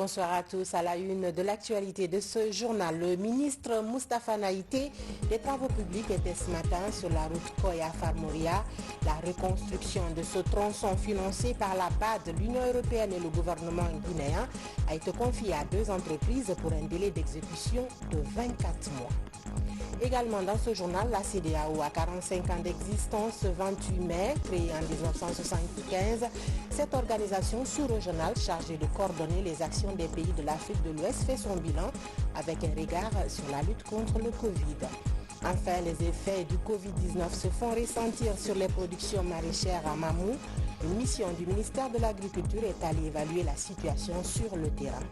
Bonsoir à tous. À la une de l'actualité de ce journal, le ministre Moustapha Naïté des Travaux publics était ce matin sur la route Koya-Farmoria. La reconstruction de ce tronçon financé par la BAD, l'Union européenne et le gouvernement guinéen a été confiée à 2 entreprises pour un délai d'exécution de 24 mois. Également dans ce journal, la CEDEAO a 45 ans d'existence ce 28 mai, créée en 1975. Cette organisation sous-régionale chargée de coordonner les actions des pays de l'Afrique de l'Ouest fait son bilan avec un regard sur la lutte contre le Covid. Enfin, les effets du Covid-19 se font ressentir sur les productions maraîchères à Mamou. Une mission du ministère de l'Agriculture est allée évaluer la situation sur le terrain.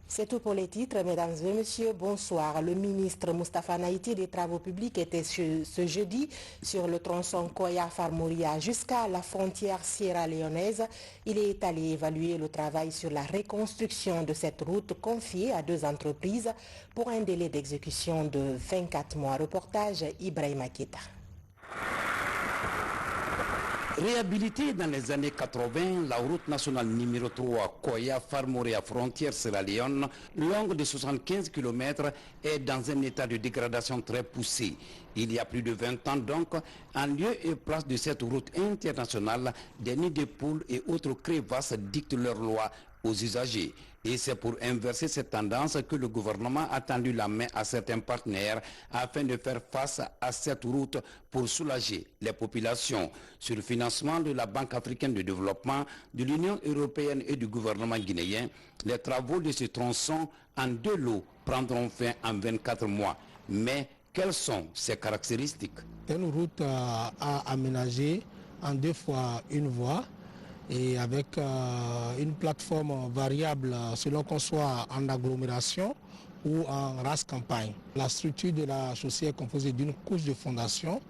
C'est tout pour les titres, mesdames et messieurs, bonsoir. Le ministre Moustapha Naïté des Travaux publics était ce jeudi sur le tronçon Koya-Farmoria jusqu'à la frontière sierra-léonaise. Il est allé évaluer le travail sur la reconstruction de cette route confiée à 2 entreprises pour un délai d'exécution de 24 mois. Reportage Ibrahima Keita. Réhabilitée dans les années 80, la route nationale numéro 3 Koya-Farmoria frontière Sierra Leone, longue de 75 km, est dans un état de dégradation très poussé. Il y a plus de 20 ans donc, en lieu et place de cette route internationale, des nids de poules et autres crevasses dictent leurs lois aux usagers. Et c'est pour inverser cette tendance que le gouvernement a tendu la main à certains partenaires afin de faire face à cette route pour soulager les populations. Sur le financement de la Banque africaine de développement, de l'Union européenne et du gouvernement guinéen, les travaux de ce tronçon en 2 lots prendront fin en 24 mois. Mais quelles sont ses caractéristiques? Une route à aménager en 2 fois 1 voie et avec une plateforme variable selon qu'on soit en agglomération ou en race campagne. La structure de la chaussée est composée d'une couche de fondation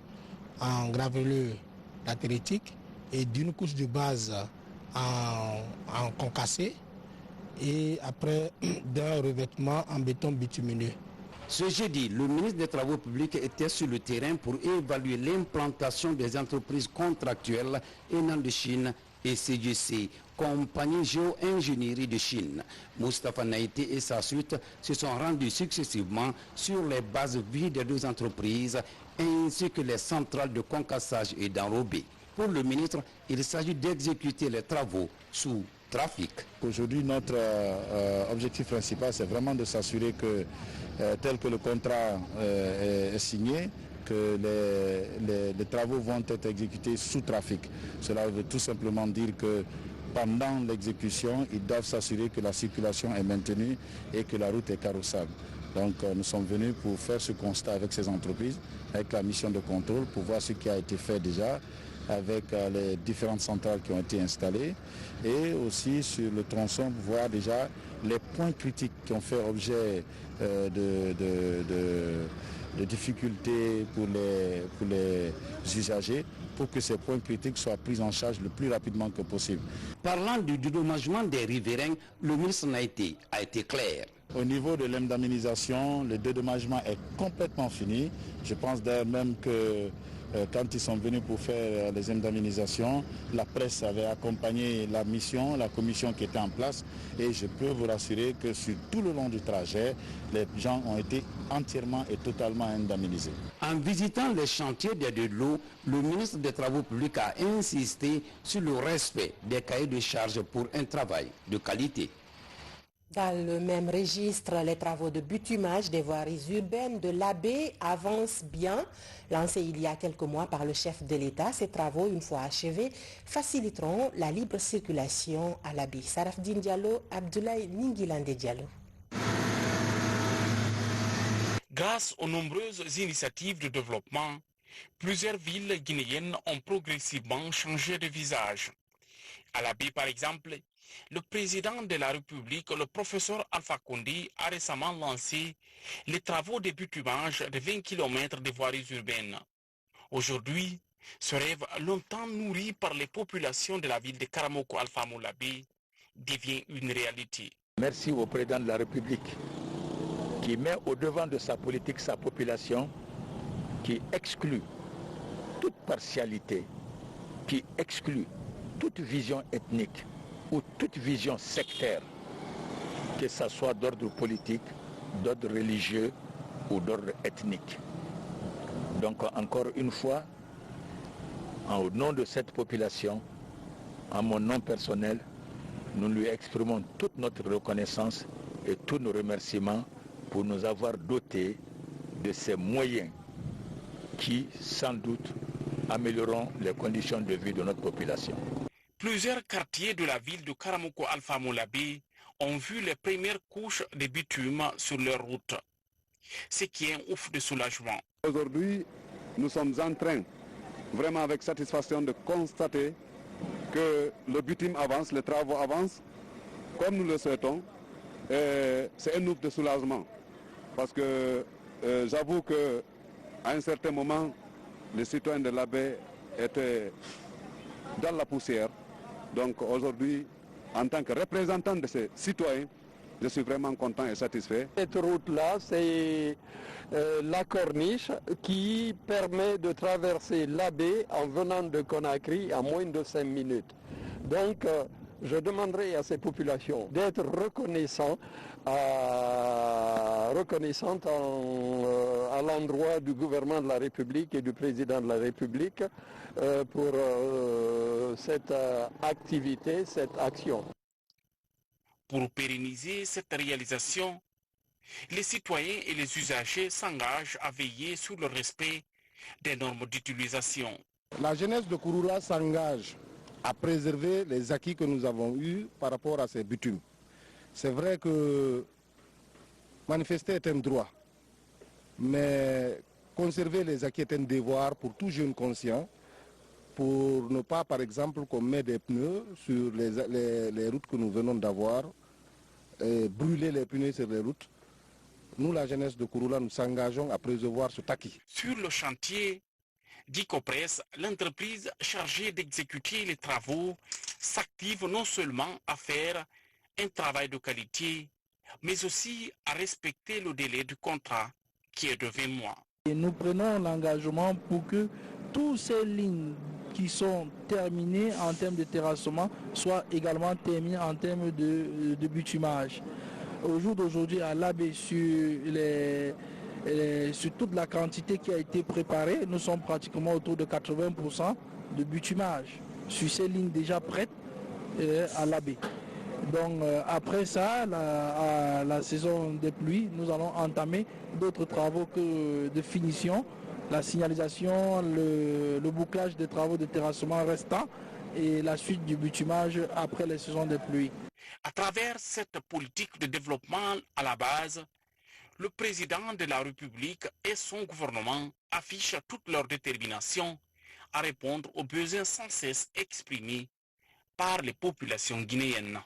en graveleux latéritique et d'une couche de base en concassé et après d'un revêtement en béton bitumineux. Ce jeudi, le ministre des Travaux publics était sur le terrain pour évaluer l'implantation des entreprises contractuelles venant de Chine et CGC, compagnie géo-ingénierie de Chine. Moustapha Naïté et sa suite se sont rendus successivement sur les bases vies des 2 entreprises ainsi que les centrales de concassage et d'enrobé. Pour le ministre, il s'agit d'exécuter les travaux sous trafic. Aujourd'hui, notre objectif principal, c'est vraiment de s'assurer que, tel que le contrat est signé, que les travaux vont être exécutés sous trafic. Cela veut tout simplement dire que pendant l'exécution, ils doivent s'assurer que la circulation est maintenue et que la route est carrossable. Donc nous sommes venus pour faire ce constat avec ces entreprises, avec la mission de contrôle, pour voir ce qui a été fait déjà, avec les différentes centrales qui ont été installées, et aussi sur le tronçon, voir déjà les points critiques qui ont fait objet de difficultés pour les usagers, pour que ces points critiques soient pris en charge le plus rapidement que possible. Parlant du dédommagement des riverains, le ministre Naïté a été clair. Au niveau de l'indemnisation, le dédommagement est complètement fini. Je pense d'ailleurs même que quand ils sont venus pour faire les indemnisations, la presse avait accompagné la mission, la commission qui était en place, et je peux vous rassurer que sur tout le long du trajet, les gens ont été entièrement et totalement indemnisés. En visitant les chantiers des 2 lots, le ministre des Travaux publics a insisté sur le respect des cahiers de charges pour un travail de qualité. Dans le même registre, les travaux de bitumage des voiries urbaines de l'Abbé avancent bien. Lancés il y a quelques mois par le chef de l'État, ces travaux, une fois achevés, faciliteront la libre circulation à l'Abbé. Sarafdine Diallo, Abdoulaye Ningilande Diallo. Grâce aux nombreuses initiatives de développement, plusieurs villes guinéennes ont progressivement changé de visage. À l'Abbé, par exemple, le président de la République, le professeur Alpha Condé, a récemment lancé les travaux de bitumage de 20 km de voiries urbaines. Aujourd'hui, ce rêve longtemps nourri par les populations de la ville de Karamoko Alpha Moulabé devient une réalité. Merci au président de la République qui met au devant de sa politique sa population, qui exclut toute partialité, qui exclut toute vision ethnique ou toute vision sectaire que ce soit d'ordre politique, d'ordre religieux ou d'ordre ethnique. Donc encore une fois, au nom de cette population, en mon nom personnel, nous lui exprimons toute notre reconnaissance et tous nos remerciements pour nous avoir dotés de ces moyens qui, sans doute, amélioreront les conditions de vie de notre population. Plusieurs quartiers de la ville de Karamoko Alpha Moulabi ont vu les premières couches de bitume sur leur route, ce qui est un ouf de soulagement. Aujourd'hui, nous sommes en train, vraiment avec satisfaction, de constater que le bitume avance, les travaux avancent, comme nous le souhaitons. C'est un ouf de soulagement, parce que j'avoue qu'à un certain moment, les citoyens de la baie étaient dans la poussière. Donc aujourd'hui, en tant que représentant de ces citoyens, je suis vraiment content et satisfait. Cette route-là, c'est la corniche qui permet de traverser la baie en venant de Conakry en moins de 5 minutes. Donc, je demanderai à ces populations d'être reconnaissantes à l'endroit du gouvernement de la République et du président de la République pour cette activité, cette action. Pour pérenniser cette réalisation, les citoyens et les usagers s'engagent à veiller sur le respect des normes d'utilisation. La jeunesse de Kouroula s'engage à préserver les acquis que nous avons eus par rapport à ces bitumes. C'est vrai que manifester est un droit, mais conserver les acquis est un devoir pour tout jeune conscient, pour ne pas, par exemple, qu'on met des pneus sur les routes que nous venons d'avoir, brûler les pneus sur les routes. Nous, la jeunesse de Kouroula, nous s'engageons à préserver ce acquis. Sur le chantier d'Icopress, l'entreprise chargée d'exécuter les travaux s'active non seulement à faire un travail de qualité, mais aussi à respecter le délai du contrat qui est de 20 mois. Et nous prenons l'engagement pour que toutes ces lignes qui sont terminées en termes de terrassement soient également terminées en termes de bitumage. Au jour d'aujourd'hui, à l'AB, sur toute la quantité qui a été préparée, nous sommes pratiquement autour de 80% de bitumage sur ces lignes déjà prêtes à l'AB. Donc après ça, à la saison des pluies, nous allons entamer d'autres travaux de finition, la signalisation, le bouclage des travaux de terrassement restants et la suite du bitumage après les saisons des pluies. À travers cette politique de développement à la base, le président de la République et son gouvernement affichent toute leur détermination à répondre aux besoins sans cesse exprimés par les populations guinéennes.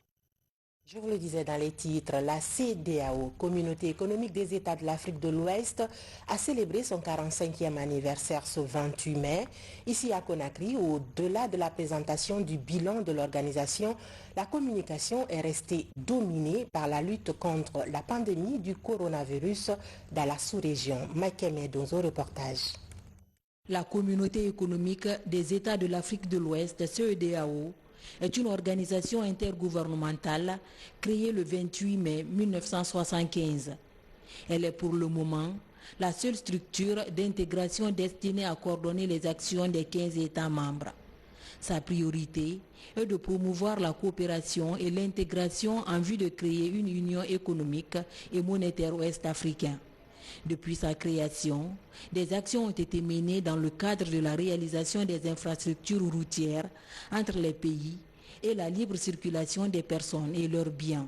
Je vous le disais dans les titres, la CEDEAO, Communauté économique des États de l'Afrique de l'Ouest, a célébré son 45e anniversaire ce 28 mai. Ici à Conakry, au-delà de la présentation du bilan de l'organisation, la communication est restée dominée par la lutte contre la pandémie du coronavirus dans la sous-région. Mike Medozo, reportage. La Communauté économique des États de l'Afrique de l'Ouest, CEDEAO, est une organisation intergouvernementale créée le 28 mai 1975. Elle est pour le moment la seule structure d'intégration destinée à coordonner les actions des 15 États membres. Sa priorité est de promouvoir la coopération et l'intégration en vue de créer une union économique et monétaire ouest-africaine. Depuis sa création, des actions ont été menées dans le cadre de la réalisation des infrastructures routières entre les pays et la libre circulation des personnes et leurs biens.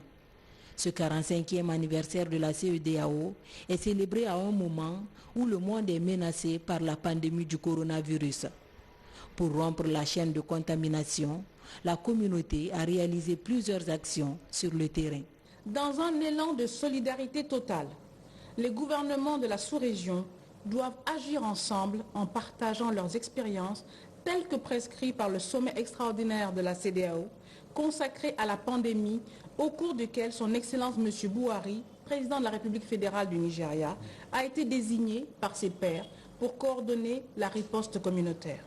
Ce 45e anniversaire de la CEDEAO est célébré à un moment où le monde est menacé par la pandémie du coronavirus. Pour rompre la chaîne de contamination, la communauté a réalisé plusieurs actions sur le terrain. Dans un élan de solidarité totale, les gouvernements de la sous-région doivent agir ensemble en partageant leurs expériences telles que prescrites par le sommet extraordinaire de la CEDEAO consacré à la pandémie au cours duquel son Excellence M. Buhari, président de la République fédérale du Nigeria, a été désigné par ses pairs pour coordonner la riposte communautaire.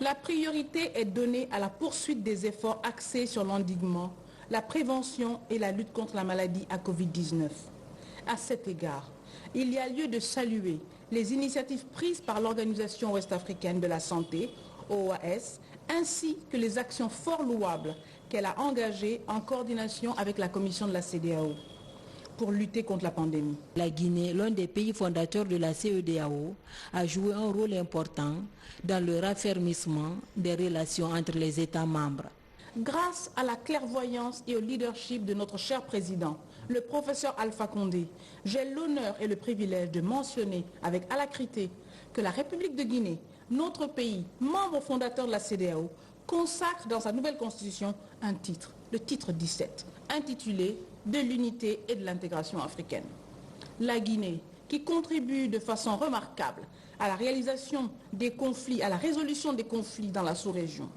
La priorité est donnée à la poursuite des efforts axés sur l'endiguement, la prévention et la lutte contre la maladie à Covid-19. À cet égard, il y a lieu de saluer les initiatives prises par l'Organisation ouest-africaine de la santé, OAS, ainsi que les actions fort louables qu'elle a engagées en coordination avec la commission de la CEDEAO pour lutter contre la pandémie. La Guinée, l'un des pays fondateurs de la CEDEAO, a joué un rôle important dans le raffermissement des relations entre les États membres. Grâce à la clairvoyance et au leadership de notre cher président, le professeur Alpha Condé, j'ai l'honneur et le privilège de mentionner avec alacrité que la République de Guinée, notre pays, membre fondateur de la CEDEAO, consacre dans sa nouvelle constitution un titre, le titre 17, intitulé « De l'unité et de l'intégration africaine ». La Guinée, qui contribue de façon remarquable à la réalisation des conflits, à la résolution des conflits dans la sous-région,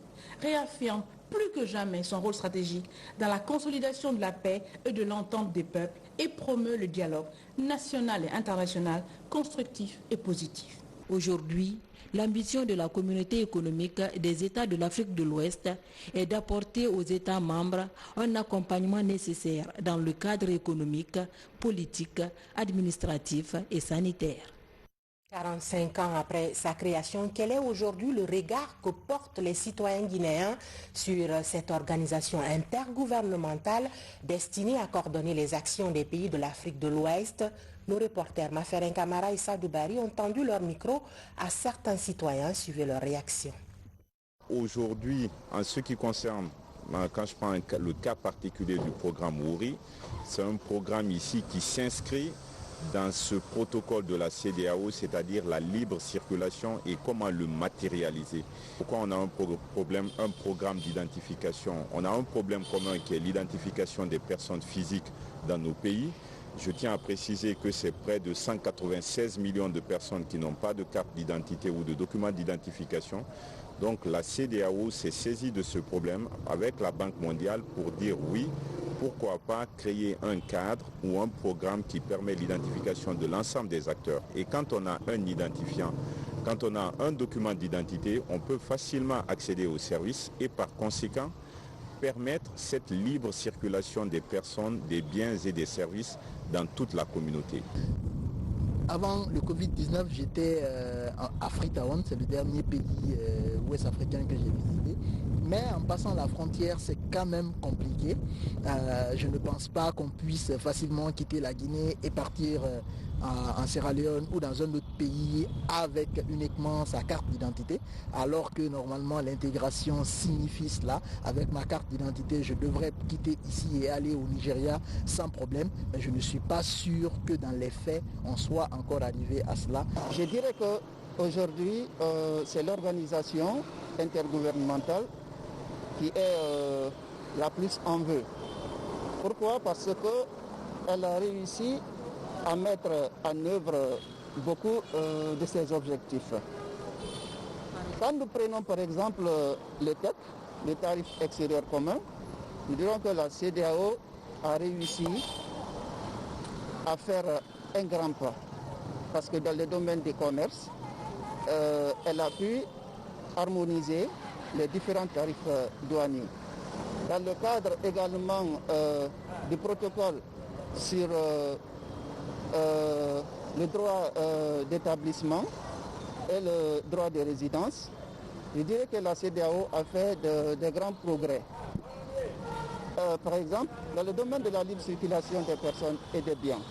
réaffirme plus que jamais son rôle stratégique dans la consolidation de la paix et de l'entente des peuples et promeut le dialogue national et international constructif et positif. Aujourd'hui, l'ambition de la communauté économique des États de l'Afrique de l'Ouest est d'apporter aux États membres un accompagnement nécessaire dans le cadre économique, politique, administratif et sanitaire. 45 ans après sa création, quel est aujourd'hui le regard que portent les citoyens guinéens sur cette organisation intergouvernementale destinée à coordonner les actions des pays de l'Afrique de l'Ouest? Nos reporters Maferin Kamara et Sadou Bari ont tendu leur micro à certains citoyens. Suivez leur réaction. Aujourd'hui, en ce qui concerne, quand je prends le cas particulier du programme Wouri, c'est un programme ici qui s'inscrit dans ce protocole de la CEDEAO, c'est-à-dire la libre circulation et comment le matérialiser. Pourquoi on a un programme d'identification? On a un problème commun qui est l'identification des personnes physiques dans nos pays. Je tiens à préciser que c'est près de 196 millions de personnes qui n'ont pas de carte d'identité ou de document d'identification. Donc la CEDEAO s'est saisie de ce problème avec la Banque mondiale pour dire oui, pourquoi pas créer un cadre ou un programme qui permet l'identification de l'ensemble des acteurs. Et quand on a un identifiant, quand on a un document d'identité, on peut facilement accéder aux services et par conséquent permettre cette libre circulation des personnes, des biens et des services dans toute la communauté. Avant le Covid-19, j'étais à Freetown, c'est le dernier pays ouest-africain que j'ai visité. Mais en passant la frontière, c'est quand même compliqué. Je ne pense pas qu'on puisse facilement quitter la Guinée et partir en Sierra Leone ou dans un autre pays avec uniquement sa carte d'identité, alors que normalement l'intégration signifie cela. Avec ma carte d'identité, je devrais quitter ici et aller au Nigeria sans problème, mais je ne suis pas sûr que dans les faits, on soit encore arrivé à cela. Je dirais qu'aujourd'hui, c'est l'organisation intergouvernementale qui est la plus en vue. Pourquoi? Parce qu'elle a réussi à mettre en œuvre beaucoup de ses objectifs. Quand nous prenons par exemple le TEC, le tarif extérieur commun, nous dirons que la CEDEAO a réussi à faire un grand pas. Parce que dans le domaine du commerce, elle a pu harmoniser les différents tarifs douaniers. Dans le cadre également du protocole sur le droit d'établissement et le droit de résidence, je dirais que la CEDEAO a fait de grands progrès. Par exemple, dans le domaine de la libre circulation des personnes et des biens,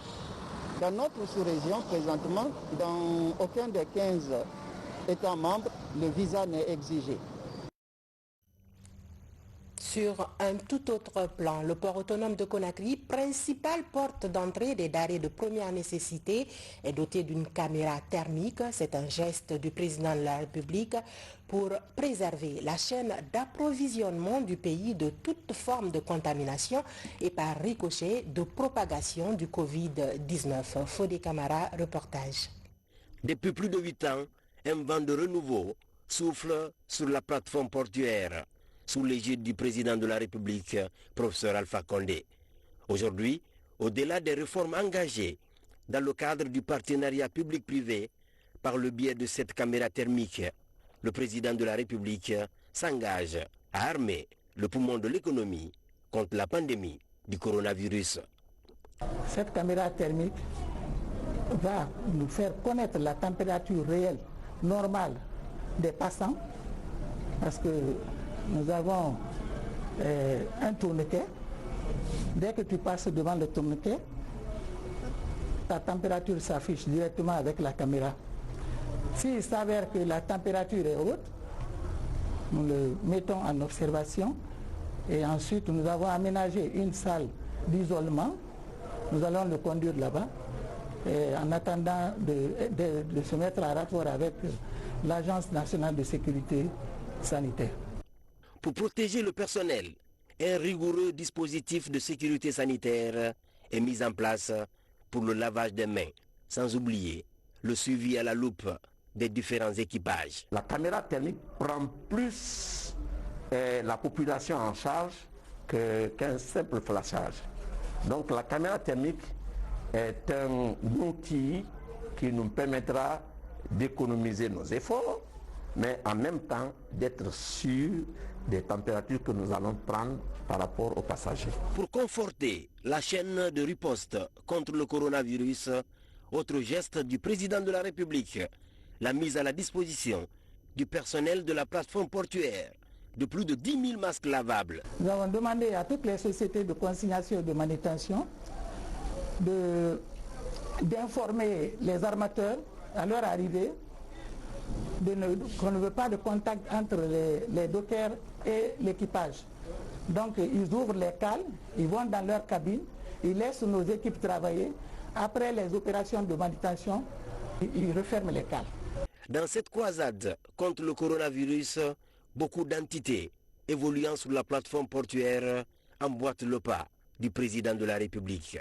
dans notre sous-région, présentement, dans aucun des 15 États membres, le visa n'est exigé. Sur un tout autre plan, le port autonome de Conakry, principale porte d'entrée des denrées de première nécessité, est doté d'une caméra thermique. C'est un geste du président de la République pour préserver la chaîne d'approvisionnement du pays de toute forme de contamination et par ricochet de propagation du Covid-19. Fodé Camara, reportage. Depuis plus de 8 ans, un vent de renouveau souffle sur la plateforme portuaire, sous l'égide du président de la République, professeur Alpha Condé. Aujourd'hui, au-delà des réformes engagées dans le cadre du partenariat public-privé, par le biais de cette caméra thermique, le président de la République s'engage à armer le poumon de l'économie contre la pandémie du coronavirus. Cette caméra thermique va nous faire connaître la température réelle, normale des passants, parce que nous avons un tourniquet. Dès que tu passes devant le tourniquet, ta température s'affiche directement avec la caméra. S'il s'avère que la température est haute, nous le mettons en observation et ensuite nous avons aménagé une salle d'isolement. Nous allons le conduire là-bas en attendant de se mettre en rapport avec l'Agence nationale de sécurité sanitaire. Pour protéger le personnel, un rigoureux dispositif de sécurité sanitaire est mis en place pour le lavage des mains, sans oublier le suivi à la loupe des différents équipages. La caméra thermique prend plus la population en charge qu'un simple flashage. Donc la caméra thermique est un outil qui nous permettra d'économiser nos efforts, mais en même temps d'être sûr des températures que nous allons prendre par rapport aux passagers. Pour conforter la chaîne de riposte contre le coronavirus, autre geste du président de la République, la mise à la disposition du personnel de la plateforme portuaire de plus de 10 000 masques lavables. Nous avons demandé à toutes les sociétés de consignation et de manutention d'informer les armateurs à leur arrivée qu'on ne veut pas de contact entre les dockers et l'équipage. Donc ils ouvrent les cales, ils vont dans leur cabine, ils laissent nos équipes travailler. Après les opérations de manutention, ils referment les cales. Dans cette croisade contre le coronavirus, beaucoup d'entités évoluant sur la plateforme portuaire emboîtent le pas du président de la République.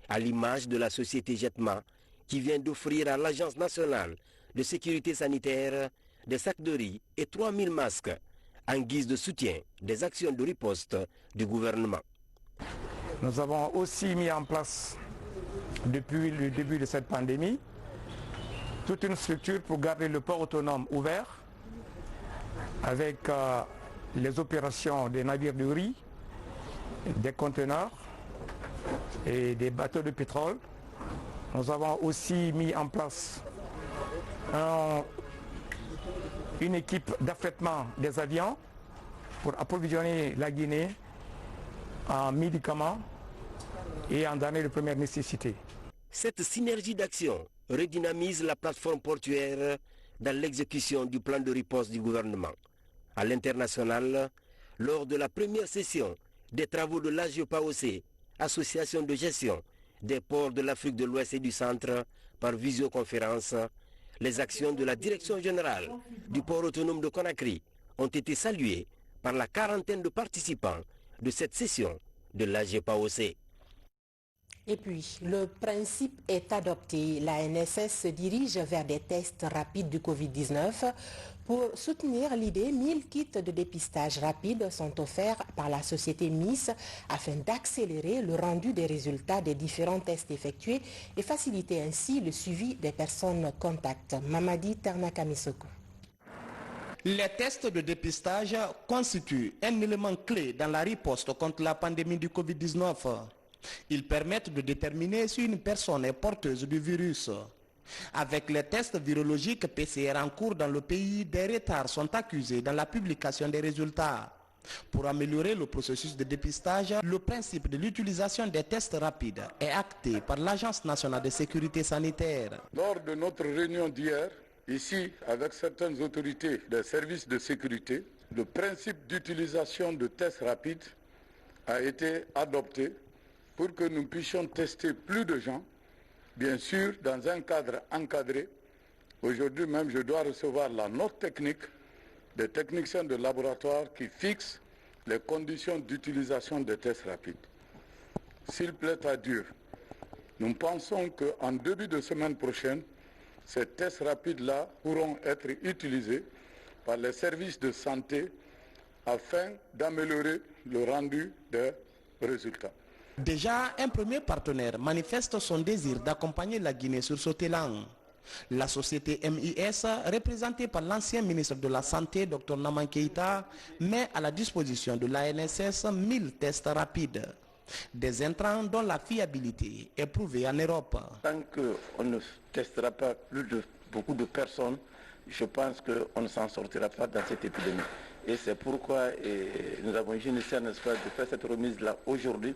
À l'image de la société Jetma, qui vient d'offrir à l'Agence nationale de sécurité sanitaire des sacs de riz et 3000 masques en guise de soutien des actions de riposte du gouvernement. Nous avons aussi mis en place, depuis le début de cette pandémie, toute une structure pour garder le port autonome ouvert avec les opérations des navires de riz, des conteneurs et des bateaux de pétrole. Nous avons aussi mis en place une équipe d'affrètement des avions pour approvisionner la Guinée en médicaments et en denrées de première nécessité. Cette synergie d'action redynamise la plateforme portuaire dans l'exécution du plan de riposte du gouvernement. À l'international, lors de la première session des travaux de l'AGEPAOC, Association de gestion des ports de l'Afrique de l'Ouest et du Centre, par visioconférence, les actions de la Direction générale du port autonome de Conakry ont été saluées par la quarantaine de participants de cette session de l'AGEPAOC. Et puis, le principe est adopté. La NSS se dirige vers des tests rapides du Covid-19. Pour soutenir l'idée, 1000 kits de dépistage rapide sont offerts par la société MIS afin d'accélérer le rendu des résultats des différents tests effectués et faciliter ainsi le suivi des personnes contacts. Mamadi Ternakamisoko. Les tests de dépistage constituent un élément clé dans la riposte contre la pandémie du Covid-19. Ils permettent de déterminer si une personne est porteuse du virus. Avec les tests virologiques PCR en cours dans le pays, des retards sont accusés dans la publication des résultats. Pour améliorer le processus de dépistage, le principe de l'utilisation des tests rapides est acté par l'Agence nationale de sécurité sanitaire. Lors de notre réunion d'hier, ici, avec certaines autorités des services de sécurité, le principe d'utilisation de tests rapides a été adopté pour que nous puissions tester plus de gens, bien sûr dans un cadre encadré. Aujourd'hui même, je dois recevoir la note technique des techniciens de laboratoire qui fixent les conditions d'utilisation des tests rapides. S'il plaît à Dieu, nous pensons qu'en début de semaine prochaine, ces tests rapides-là pourront être utilisés par les services de santé afin d'améliorer le rendu des résultats. Déjà, un premier partenaire manifeste son désir d'accompagner la Guinée sur ce élan. La société MIS, représentée par l'ancien ministre de la Santé, Dr Naman Keïta, met à la disposition de l'ANSS 1000 tests rapides. Des intrants dont la fiabilité est prouvée en Europe. Tant qu'on ne testera pas beaucoup de personnes, je pense qu'on ne s'en sortira pas dans cette épidémie. Et c'est pourquoi nous avons initié, n'est-ce pas, de faire cette remise-là aujourd'hui,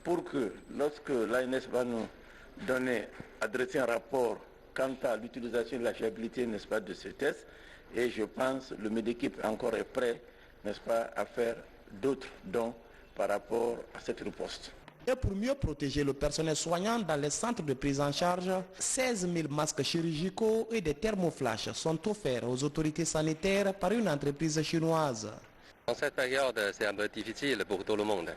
pour que lorsque l'ANS va nous adresser un rapport quant à l'utilisation et la fiabilité, n'est-ce pas, de ces tests, et je pense que le Medéquipe encore est prêt, n'est-ce pas, à faire d'autres dons par rapport à cette riposte. Et pour mieux protéger le personnel soignant dans les centres de prise en charge, 16 000 masques chirurgicaux et des thermoflash sont offerts aux autorités sanitaires par une entreprise chinoise. En cette période, c'est un peu difficile pour tout le monde,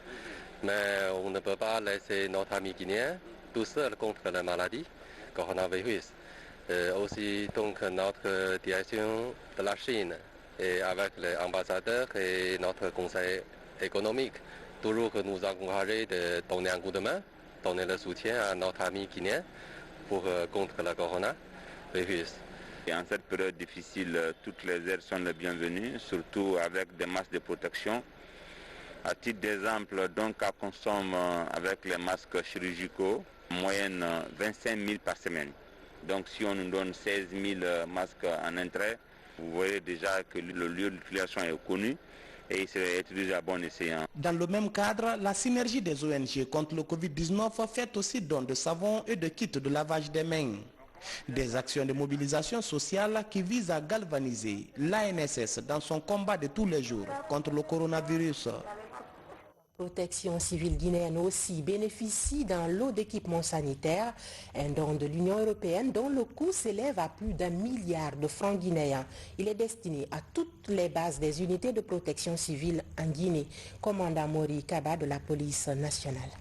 mais on ne peut pas laisser notre ami guinéen tout seul contre la maladie, coronavirus. Aussi donc notre direction de la Chine et avec les ambassadeurs et notre conseil économique, toujours nous encourager de donner un coup de main, donner le soutien à notre ami guinéen pour contre le coronavirus. Et en cette période difficile, toutes les aides sont les bienvenues, surtout avec des masques de protection. À titre d'exemple, donc à consomme avec les masques chirurgicaux, en moyenne 25 000 par semaine. Donc si on nous donne 16 000 masques en entrée, vous voyez déjà que le lieu d'utilisation est connu. Et il serait utilisé à bon escient. Dans le même cadre, la synergie des ONG contre le Covid-19 fait aussi don de savon et de kits de lavage des mains. Des actions de mobilisation sociale qui visent à galvaniser l'ANSS dans son combat de tous les jours contre le coronavirus. Protection civile guinéenne aussi bénéficie d'un lot d'équipements sanitaires, un don de l'Union européenne dont le coût s'élève à plus d'1 milliard de francs guinéens. Il est destiné à toutes les bases des unités de protection civile en Guinée. Commandant Mori Kaba de la police nationale.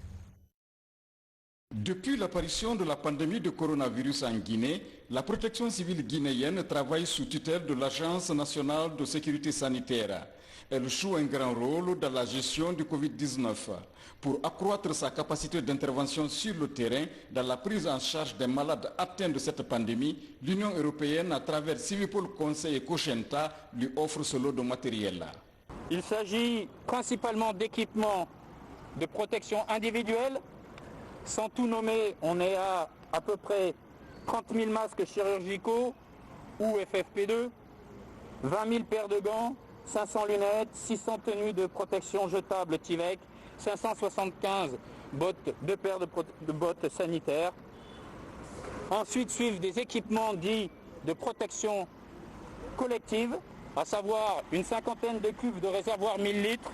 Depuis l'apparition de la pandémie de coronavirus en Guinée, la protection civile guinéenne travaille sous tutelle de l'Agence nationale de sécurité sanitaire. Elle joue un grand rôle dans la gestion du Covid-19 pour accroître sa capacité d'intervention sur le terrain dans la prise en charge des malades atteints de cette pandémie. L'Union européenne, à travers Civipol Conseil et Cochenta, lui offre ce lot de matériel. Il s'agit principalement d'équipements de protection individuelle. Sans tout nommer, on est à peu près 30 000 masques chirurgicaux ou FFP2, 20 000 paires de gants, 500 lunettes, 600 tenues de protection jetables Tivec, 575 deux paires de bottes sanitaires. Ensuite suivent des équipements dits de protection collective, à savoir une cinquantaine de cuves de réservoir 1000 litres,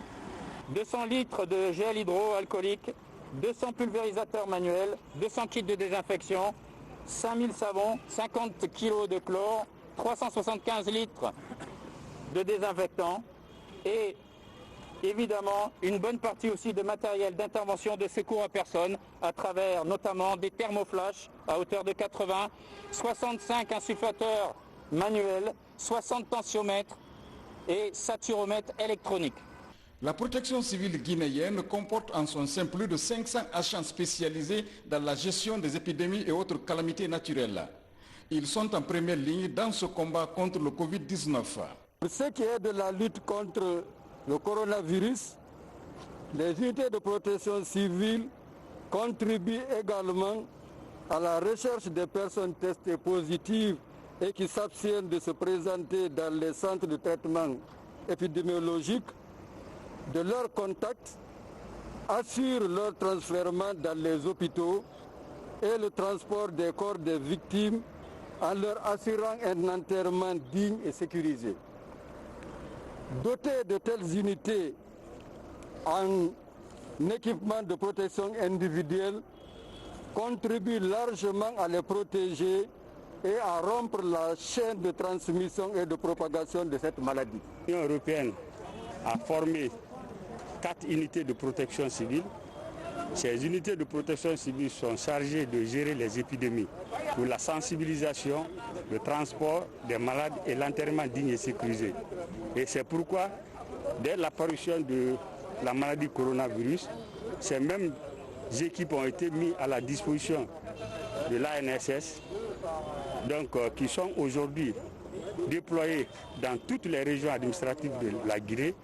200 litres de gel hydroalcoolique, 200 pulvérisateurs manuels, 200 kits de désinfection, 5000 savons, 50 kg de chlore, 375 litres de désinfectant et évidemment une bonne partie aussi de matériel d'intervention de secours à personne à travers notamment des thermoflash à hauteur de 80, 65 insufflateurs manuels, 60 tensiomètres et saturomètres électroniques. La protection civile guinéenne comporte en son sein plus de 500 agents spécialisés dans la gestion des épidémies et autres calamités naturelles. Ils sont en première ligne dans ce combat contre le Covid-19. Pour ce qui est de la lutte contre le coronavirus, les unités de protection civile contribuent également à la recherche des personnes testées positives et qui s'abstiennent de se présenter dans les centres de traitement épidémiologique, de leurs contacts, assurent leur transfèrement dans les hôpitaux et le transport des corps des victimes en leur assurant un enterrement digne et sécurisé. Dotés de telles unités en équipement de protection individuelle contribuent largement à les protéger et à rompre la chaîne de transmission et de propagation de cette maladie. L'Union européenne a formé 4 unités de protection civile. Ces unités de protection civile sont chargées de gérer les épidémies pour la sensibilisation, le transport des malades et l'enterrement digne et sécurisé. Et c'est pourquoi, dès l'apparition de la maladie coronavirus, ces mêmes équipes ont été mises à la disposition de l'ANSS qui sont aujourd'hui déployés dans toutes les régions administratives de la Guinée.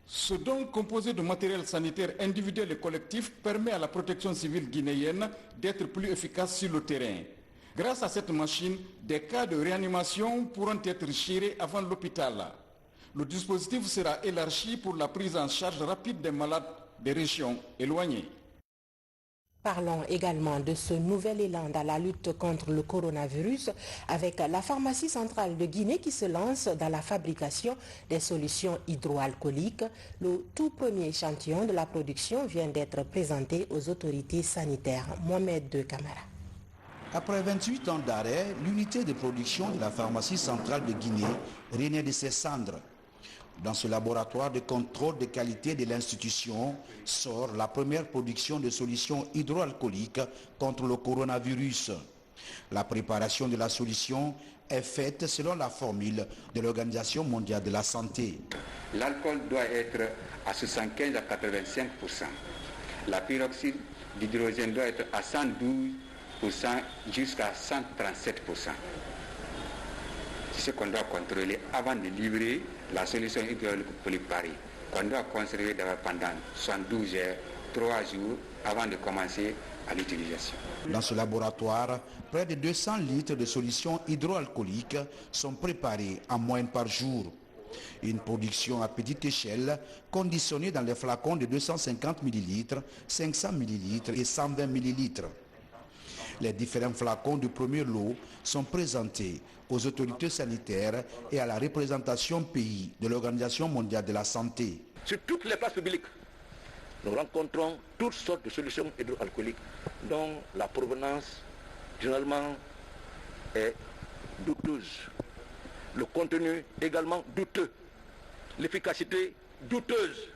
Ce don composé de matériel sanitaire individuel et collectif permet à la protection civile guinéenne d'être plus efficace sur le terrain. Grâce à cette machine, des cas de réanimation pourront être gérés avant l'hôpital. Le dispositif sera élargi pour la prise en charge rapide des malades des régions éloignées. Parlons également de ce nouvel élan dans la lutte contre le coronavirus avec la pharmacie centrale de Guinée qui se lance dans la fabrication des solutions hydroalcooliques. Le tout premier échantillon de la production vient d'être présenté aux autorités sanitaires. Mohamed De Camara. Après 28 ans d'arrêt, l'unité de production de la pharmacie centrale de Guinée renaît de ses cendres. Dans ce laboratoire de contrôle de qualité de l'institution sort la première production de solutions hydroalcooliques contre le coronavirus. La préparation de la solution est faite selon la formule de l'Organisation mondiale de la santé. L'alcool doit être à 75 à 85%. La pyroxyde d'hydrogène doit être à 112% jusqu'à 137%. C'est ce qu'on doit contrôler avant de livrer la solution hydroalcoolique Paris, qu'on doit conserver pendant 72 heures, 3 jours avant de commencer à l'utilisation. Dans ce laboratoire, près de 200 litres de solutions hydroalcooliques sont préparés en moyenne par jour. Une production à petite échelle conditionnée dans les flacons de 250 ml, 500 ml et 120 ml. Les différents flacons du premier lot sont présentés aux autorités sanitaires et à la représentation pays de l'Organisation mondiale de la santé. Sur toutes les places publiques, nous rencontrons toutes sortes de solutions hydroalcooliques dont la provenance généralement est douteuse. Le contenu également douteux. L'efficacité douteuse.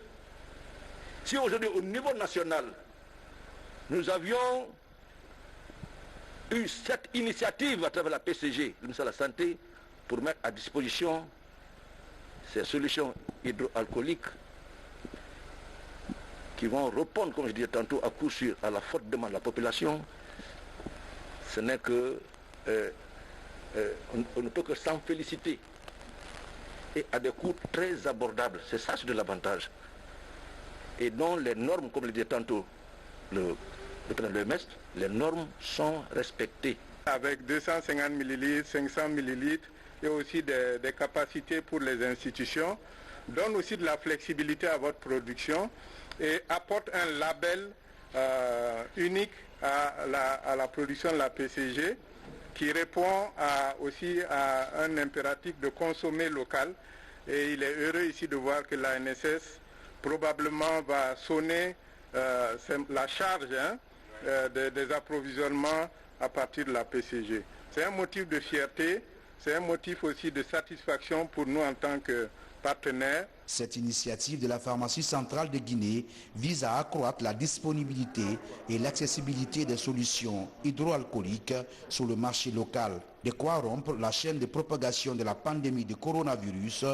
Si aujourd'hui au niveau national, nous avions eu cette initiative à travers la PCG, le ministère de la Santé, pour mettre à disposition ces solutions hydroalcooliques qui vont répondre, comme je disais tantôt, à coup sûr à la forte demande de la population, ce n'est que on ne peut que s'en féliciter et à des coûts très abordables. C'est ça, c'est de l'avantage. Et dont les normes, comme le disait tantôt le président de l'OMS, les normes sont respectées. Avec 250 ml, 500 ml et aussi des capacités pour les institutions, donne aussi de la flexibilité à votre production et apporte un label unique à la production de la PCG qui répond aussi à un impératif de consommer local. Et il est heureux ici de voir que la NSS probablement va sonner la charge des approvisionnements à partir de la PCG. C'est un motif de fierté, c'est un motif aussi de satisfaction pour nous en tant que partenaires. Cette initiative de la pharmacie centrale de Guinée vise à accroître la disponibilité et l'accessibilité des solutions hydroalcooliques sur le marché local. De quoi rompre la chaîne de propagation de la pandémie de coronavirus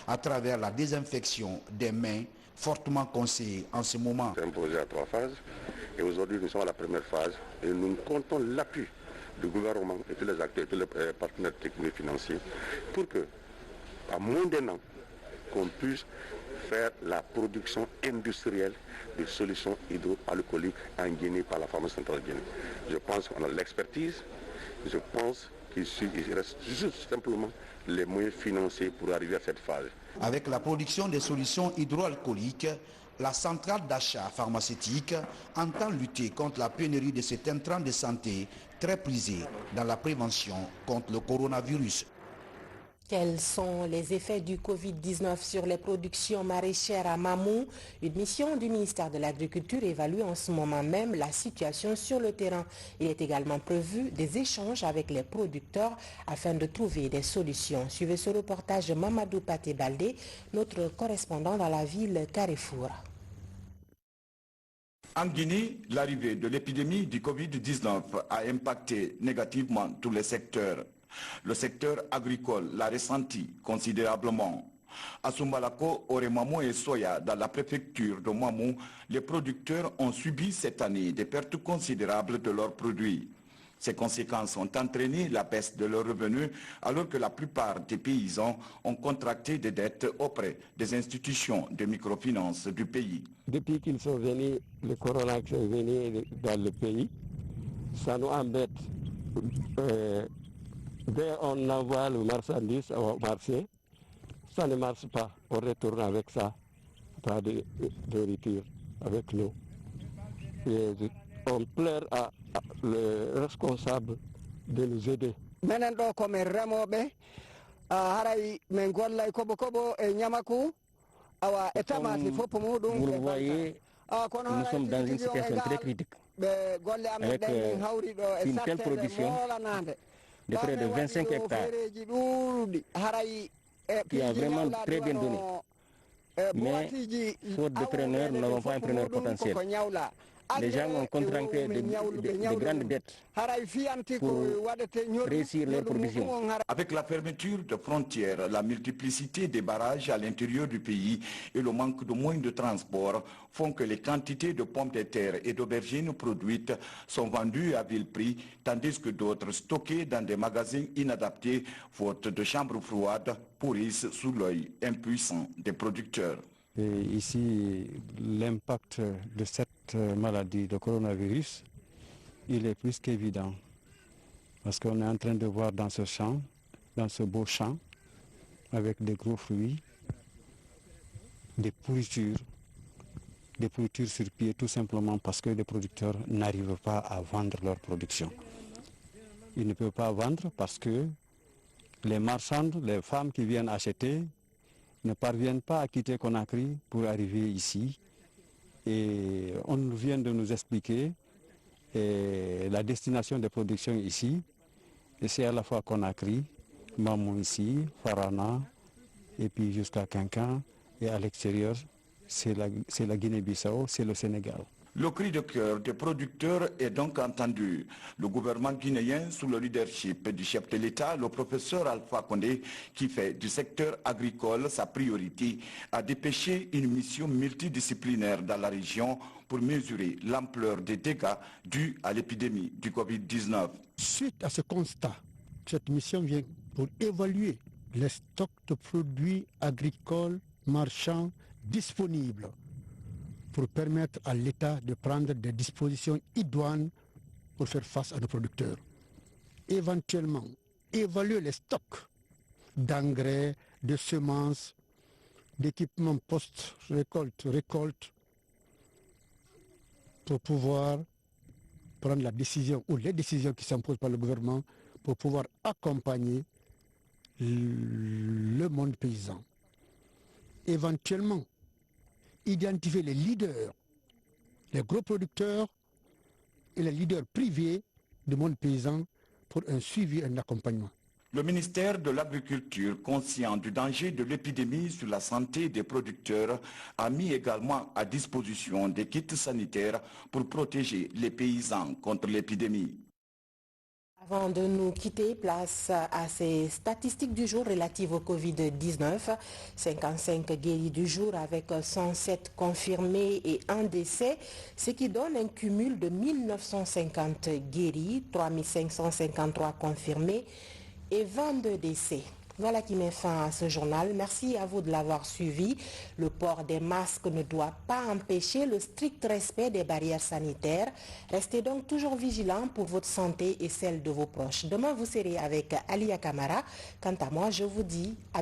à travers la désinfection des mains, fortement conseillée en ce moment. C'est un projet à 3 phases et aujourd'hui nous sommes à la première phase et nous comptons l'appui du gouvernement et tous les acteurs, tous les partenaires techniques et financiers pour que, à moins d'un an, qu'on puisse faire la production industrielle de solutions hydroalcooliques en Guinée par la pharmacie centrale de Guinée. Je pense qu'on a l'expertise, je pense qu'il reste juste simplement les moyens financiers pour arriver à cette phase. Avec la production des solutions hydroalcooliques, la centrale d'achat pharmaceutique entend lutter contre la pénurie de cet intrant de santé très prisé dans la prévention contre le coronavirus. Quels sont les effets du Covid-19 sur les productions maraîchères à Mamou? Une mission du ministère de l'Agriculture évalue en ce moment même la situation sur le terrain. Il est également prévu des échanges avec les producteurs afin de trouver des solutions. Suivez ce reportage de Mamadou Paté Baldé, notre correspondant dans la ville Carrefour. En Guinée, l'arrivée de l'épidémie du Covid-19 a impacté négativement tous les secteurs. Le secteur agricole l'a ressenti considérablement. À Sumbalako, Oremamo et Soya, dans la préfecture de Mamou, les producteurs ont subi cette année des pertes considérables de leurs produits. Ces conséquences ont entraîné la baisse de leurs revenus alors que la plupart des paysans ont contracté des dettes auprès des institutions de microfinance du pays. Depuis qu'ils sont venus, le corona qui est venu dans le pays, ça nous embête. Dès qu'on envoie le marchandise au marché, ça ne marche pas. On retourne avec ça, pas de retour avec nous. Et on pleure à le responsable de nous aider. Menen ɗo komin remoɓe haray min gollay kobo e ñamaku awa e tamati fof muɗum. Vous le voyez, nous sommes dans une situation très critique. Avec une telle production de près de 25 hectares qui a vraiment très bien donné. Mais faute de preneurs, nous n'avons pas un preneur potentiel. Les gens ont contracté de grandes dettes pour réussir leur production. Avec la fermeture de frontières, la multiplicité des barrages à l'intérieur du pays et le manque de moyens de transport font que les quantités de pommes de terre et d'aubergines produites sont vendues à vil prix, tandis que d'autres stockées dans des magasins inadaptés, faute de chambres froides, pourrissent sous l'œil impuissant des producteurs. Et ici, l'impact de cette maladie de coronavirus, il est plus qu'évident. Parce qu'on est en train de voir dans ce champ, dans ce beau champ, avec des gros fruits, des pourritures sur pied, tout simplement parce que les producteurs n'arrivent pas à vendre leur production. Ils ne peuvent pas vendre parce que les marchandes, les femmes qui viennent acheter, ne parviennent pas à quitter Conakry pour arriver ici. Et on vient de nous expliquer la destination des productions ici. Et c'est à la fois Conakry, Mamou ici, Farana, et puis jusqu'à Quinquin. Et à l'extérieur, c'est la Guinée-Bissau, c'est le Sénégal. Le cri de cœur des producteurs est donc entendu. Le gouvernement guinéen, sous le leadership du chef de l'État, le professeur Alpha Condé, qui fait du secteur agricole sa priorité, a dépêché une mission multidisciplinaire dans la région pour mesurer l'ampleur des dégâts dus à l'épidémie du Covid-19. Suite à ce constat, cette mission vient pour évaluer les stocks de produits agricoles marchands disponibles, pour permettre à l'État de prendre des dispositions idoines pour faire face à nos producteurs. Éventuellement, évaluer les stocks d'engrais, de semences, d'équipements post-récolte, pour pouvoir prendre la décision ou les décisions qui s'imposent par le gouvernement pour pouvoir accompagner le monde paysan. Éventuellement, identifier les leaders, les gros producteurs et les leaders privés du monde paysan pour un suivi et un accompagnement. Le ministère de l'Agriculture, conscient du danger de l'épidémie sur la santé des producteurs, a mis également à disposition des kits sanitaires pour protéger les paysans contre l'épidémie. Avant de nous quitter, place à ces statistiques du jour relatives au Covid-19. 55 guéris du jour avec 107 confirmés et un décès, ce qui donne un cumul de 1950 guéris, 3553 confirmés et 22 décès. Voilà qui met fin à ce journal. Merci à vous de l'avoir suivi. Le port des masques ne doit pas empêcher le strict respect des barrières sanitaires. Restez donc toujours vigilants pour votre santé et celle de vos proches. Demain, vous serez avec Alia Kamara. Quant à moi, je vous dis à